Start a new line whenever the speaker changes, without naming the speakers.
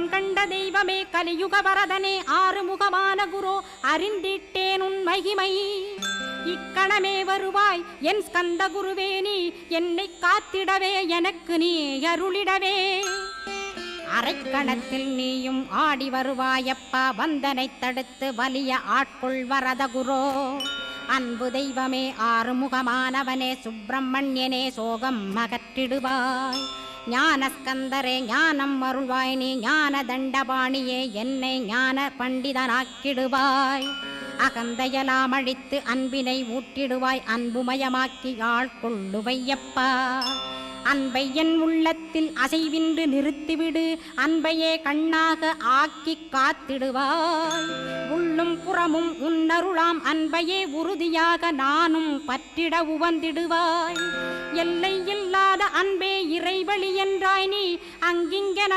கண் கண்ட தெய்வமே கலியுக வரதனே ஆறுமுகமான குரு அறிந்திட்டேன் உன் மகிமை இக்கணமே வருவாய் என் ஸ்கந்த குருவே நீ என்னை காத்திடவே எனக்கு நீ அருளிடவே அரைக்கணத்தில் நீயும் ஆடி வருவாயப்பா வந்தனை தடுத்து வலிய ஆட்கொள் வரத குரோ அன்பு தெய்வமே ஆறுமுகமானவனே சுப்பிரமணியனே சோகம் அகற்றிடுவாய் ஞானஸ்கந்தரே ஞானம் அருள்வாய் நீ ஞான தண்டபாணியே என்னை ஞான பண்டிதனாக்கிடுவாய் அகந்தையலாம் அழித்து அன்பினை ஊட்டிடுவாய் அன்புமயமாக்கி ஆட்கொள்ளுவையப்பா அன்பை என் உள்ளத்தில் அசைவின்று நிறுத்திவிடு அன்பையே கண்ணாக ஆக்கி காத்திடுவாய் உள்ளும் புறமும் உன்னருளாம் அன்பையே உறுதியாக நானும் பற்றிட உவந்திடுவாய் எல்லை இல்லாத அன்பே இறைவழி என்றாய் நீ அங்கிங்கன